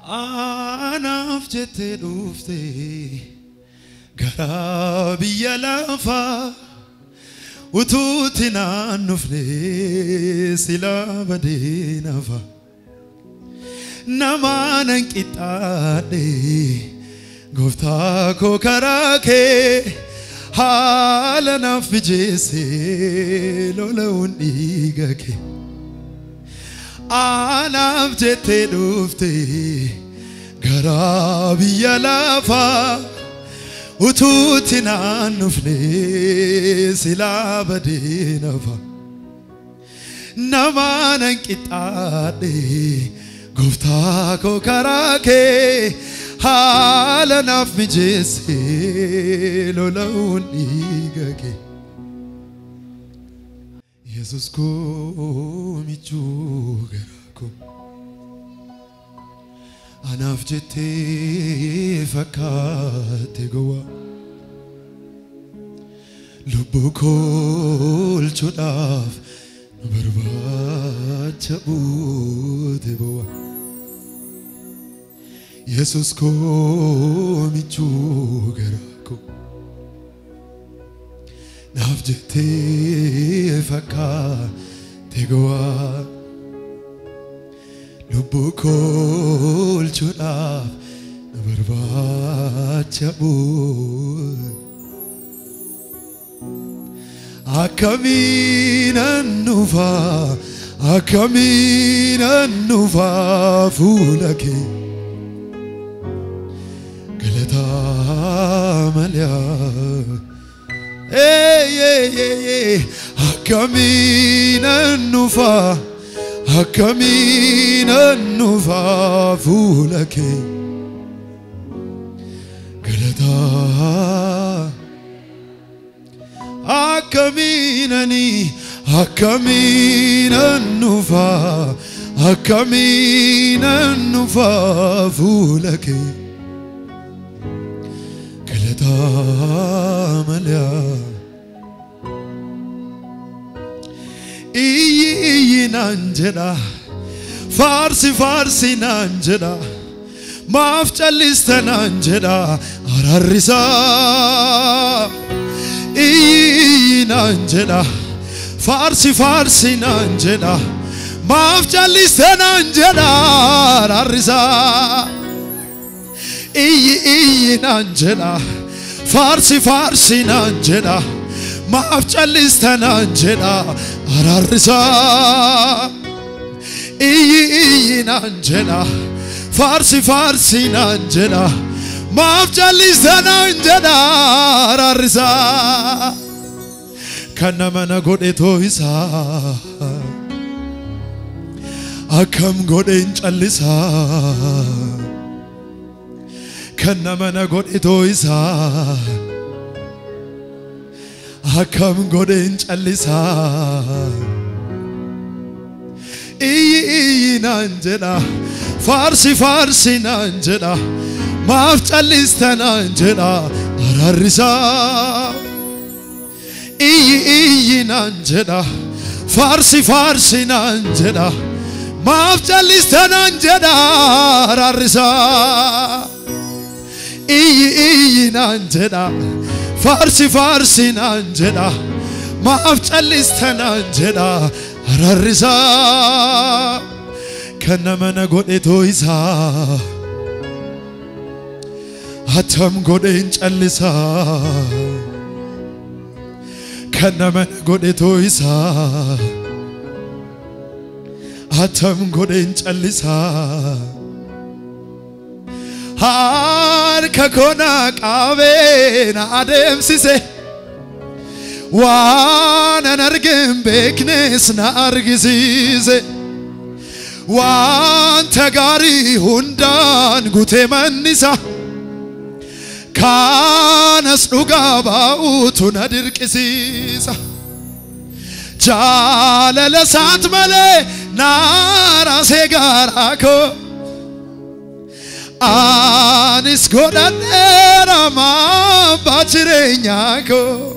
أنا فجت دوفتي غرابي يلافا وتوتنا نفني سلا بدينا فا نمانن كتاني غفتاكو كراكي حالنا في جيسي لولون إيغاكي أنا فجت دوفتي غرابي يلافا وتوتنا نفني سلا بدينا فا نمانن كتاني غفتاكو كراكي حالنا في جيسي لولون إيغاكي يسوس كو ميجوغراكو أنا فجتي فكاتي قوا لبوكو الجداف نبربات شبوتي بوا يسوس كو ميجوغراكو نفجتي فكاتي قوا لبوكو الجداف نبربات شبوتي أكمين النوفا فولكي قلتا مليا أكمين النوفا فولكي قلتا أكمين النوفا فولكي كلتا مليا إي نانجدا فارسي نانجدا ما فجلست نانجدا أرارسا إي نانجدا فارسي نانجدا ما فجلست نانجدا أرارسا إي نانجدا فارسي نانجدا ما فجلست نانجدا أرارسا إي نانجدا فارسي نانجدا ما فجلست نانجدا أرارسا كنا منا غوديتو إسا أكم غودين جلسا كنا منا غوديتو إسا أكم غودين جلسا إي نانجدا فارسي نانجدا ما فجلست نانجدا أرارسا إي نانجدا فارسي نانجدا ما فجلست نانجدا أرارسا إي نانجدا فارسي نانجدا ما فجلست نانجدا أرارسا كنا منا غوديتو إسا هتم غودين جلسا كنا منا غوديتو إسا هتم غودين جلسا هاركا كونا قابينا أدم سيسي وانا نرجم بكنس نارجزيزي وان تغاري هندان غوتي منسا كانس نغاباو تندركسيسا جالل سات ملي نارا سيغاراكو آنس غودان رما باچرينياكو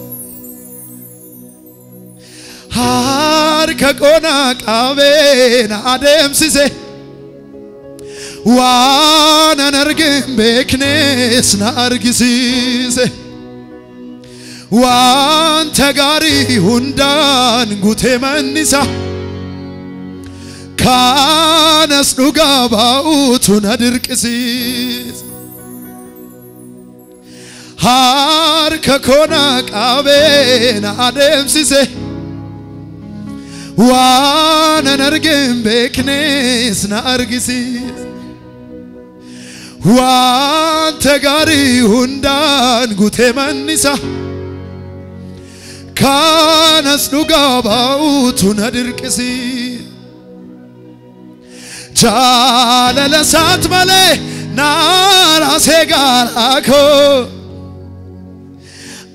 harka kona kabena ademsise waan argin beeknes na argisiise waan gaarii hundaan guutee mannisa kanas dhugaa baa'uutu na dirqisiise harka koona qabee na adeemsise waan argin beeknes na argisiise waan gaarii hundaan guutee mannisa kanas dhugaa baa'uutu na dirqisiise jaalala isaat malee naarasee gaaraa koo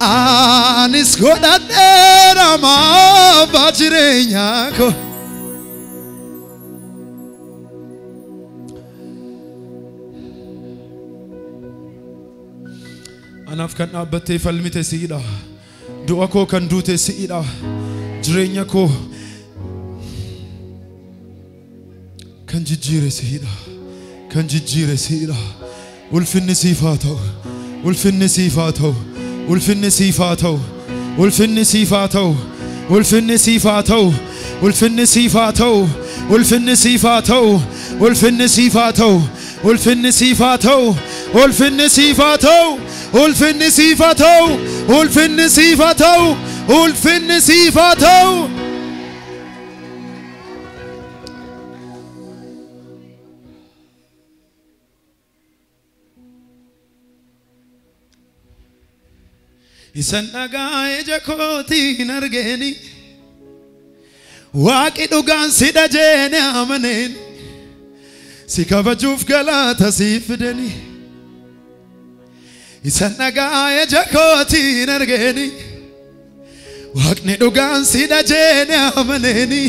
anis godhadheera abbaa jireenyaa koo anaaf kan dhaabbattee falmite siidha du'a koo kan duute siidha jireenya koo kan jijjiire siidha kan jijjiire siidha ulfinni siif haa ta'u ulfinni siif haa ta'u ulfinni siif haa ta'u ulfinni siif haa ta'u ulfinni siif haa ta'u ulfinni siif haa ta'u ulfinni siif haa ta'u ulfinni siif haa ta'u ulfinni siif haa ta'u ulfinni siif haa ta'u ulfinni siif haa ta'u ulfinni siif haa ta'u ulfinni siif haa ta'u isan dhagaa ija kootiin argeeni waaqi dhugaan si dhajeene amaneen si kabajuuf galaata siif fideni isan dhagaa ija kootiin argeeni waaqni dhugaan si dhajeene amaneeni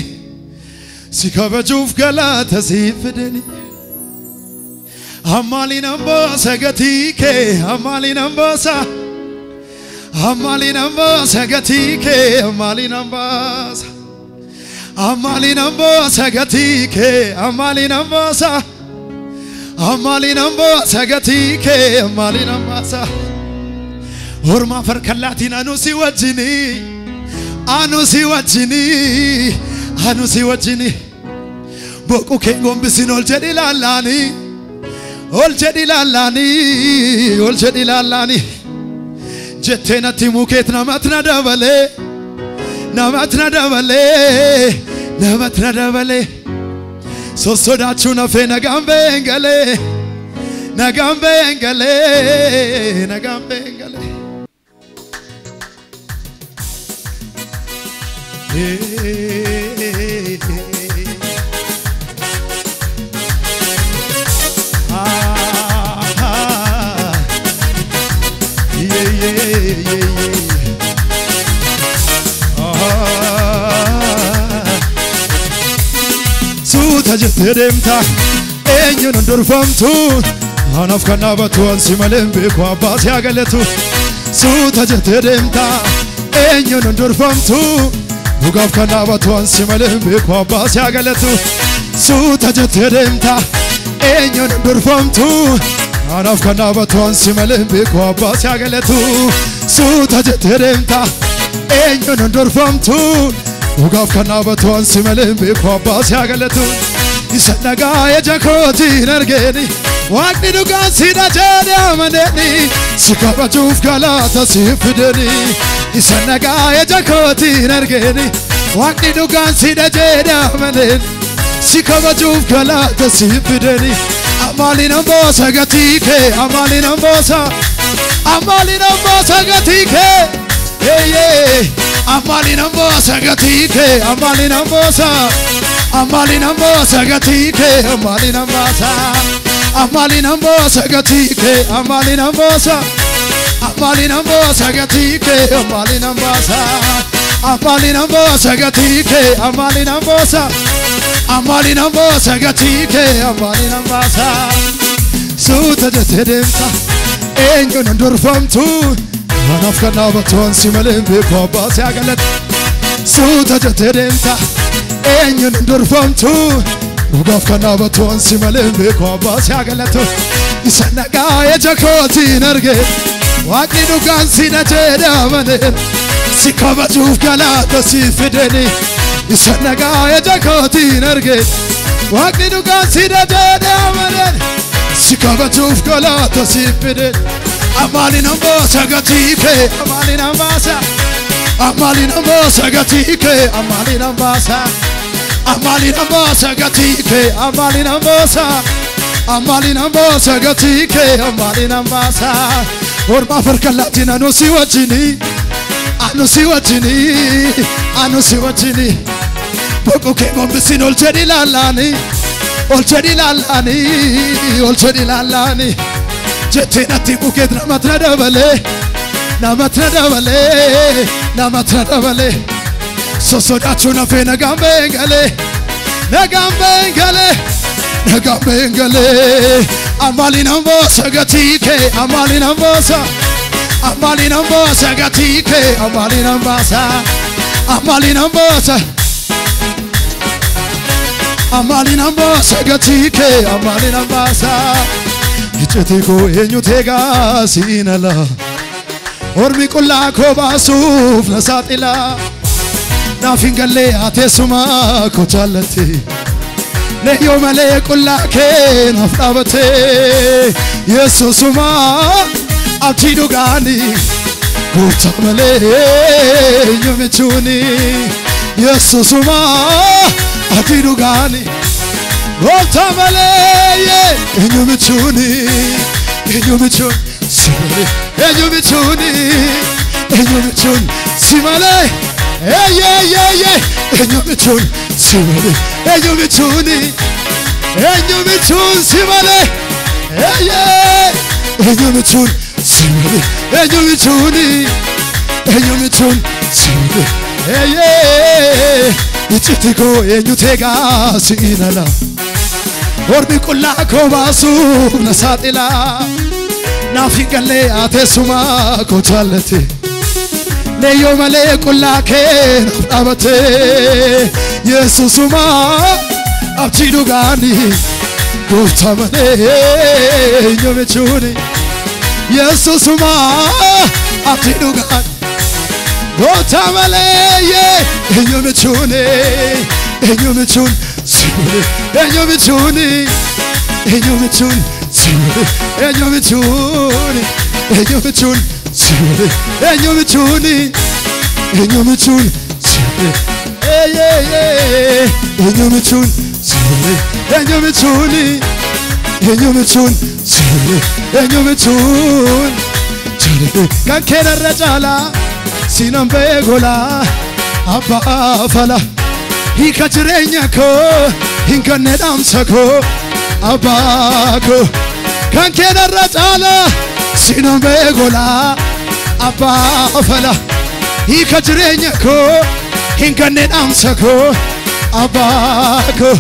si kabajuuf galaata siif fideni ammaaliin amboosa gatii kee ammaaliin amboosa ammaaliin amboosa gatii kee ammaaliin amboosa ammaaliin amboosa gatii kee ammaaliin amboosa ammaaliin amboosa gatii kee ammaaliin amboosa ormaa farkallaatiin anu si wajjini anu si wajjini anu si wajjini boqu kee gombisin ol jedhi lallaani ol jedhi lallaani ol jedhi lallaani jettenatti mukeet namatna dabale namatna dabale namatna dabale sossodaachuu nafee nagaan beengale nagaan beengale nagaan beengale suuta jettee deemta eenyuun hundurfamtu anaaf kan dhaabatu ansi malee beeku abbaa si haa galatu suuta jettee deemta eenyuun hundurfamtu dhugaaf kan dhaabatu ansi malee beeku abbaa si haa galatu suuta jettee deemta eenyuun hundurfamtu anaaf kan dhaabatu ansi malee beeku abbaa si haa galatu suuta jettee deemta eenyuun hundurfamtu dhugaaf kan dhaabatu ansi malee beeku abbaa si haa galatu isa dhagaa ija kootiin argeeni waaqni dhugaan si dhajeene amaneeni si kabajuuf galaata siif fideni isa dhagaa ija kootiin argeeni waaqni dhugaan si dhajeene amaneeni si kabajuuf galaata siif fideni ammaaliin amboosa gatii kee ammaaliin amboosa gatii kee ammaaliin amboosa gatii kee ammaaliin amboosa gatii kee ammaaliin amboosa gatii kee ammaaliin amboosa gatii kee ammaaliin amboosa gatii kee ammaaliin amboosa gatii kee ammaaliin amboosa suuta jettee deemta eenyuun hundurfamtu anaaf kan dhaabatu ansi malee beeku abbaa si haa galatu suuta jettee deemta eenyuun hundurfamtu dhugaaf kanaabatoon si malee beeku abbaa si agalatu isa nagaa ija kootiin arge waaqni dhugaan si na jedhamane si kabajuuf galaata si fideni isa nagaa ija kootiin arge waaqni dhugaan si na jedhamane si kabajuuf galaata si fideni amalin ambosa gatike amalin ambasa amalin ambosa gatike amalin ambasa amalin ambosa gatike amalin ambosa amalin ambosa gatike amalin ambasa orma farkalatina no si wajini anu si wajini boko ke mombisin olchedi lalani jettenati buket namatra dabale sosodachu na fe nagambengale amalin ambosa gatike amalin ambosa gatike amalin ambasa amalin ambosa gatike amalin ambasa ichitiko enyutega sinala ormi qulla ko basuf nasatila nafingale atesuma ko jallati le yomale qulla ke nafdabate yesusuma atidugani kutamale yomechuni yesusuma atidugani kutamale yomechuni simale yomechuni simale yomechuni simale yomechuni simale yomechuni simale simale ichitiko enyutega sinala ormi qulla ko basu nasatila nafingale atesuma ko jallati leyo male qulla ke nafdabate yesusuma abchidugani kutamale yomechuni yesusuma abchidugani kutamale yomechuni simule yomechuni simule simule kankena rajala sinambe gola abba fala hikajrenya ko hinkane damsako abako kankena rajala sinambe gola abba fala hikajrenya ko hinkane damsako abako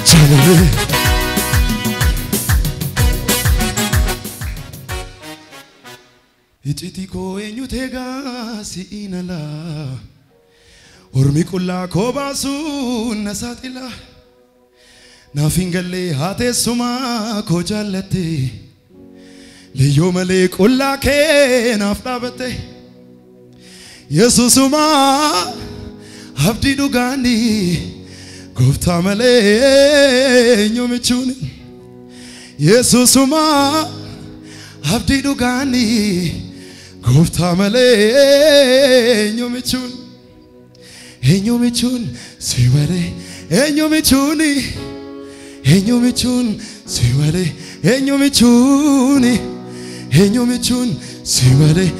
jalele ichitiko enyutega sinala ormi qulla ko basu nasatila nafingale atesuma ko jallati leyo male qulla ke nafdabate yesusuma abdi dugani gofta male nyomechuni yesusuma abdi dugani gofta male nyomechuni siwale nyomechuni siwale nyomechuni siwale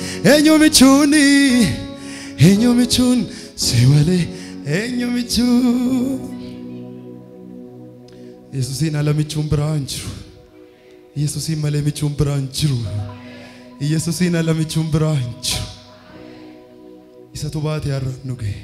nyomechuni siwale Yesusin alamichun branchu Yesusin malemichun branchu Yesusin alamichun branchu Isa tubati arnuge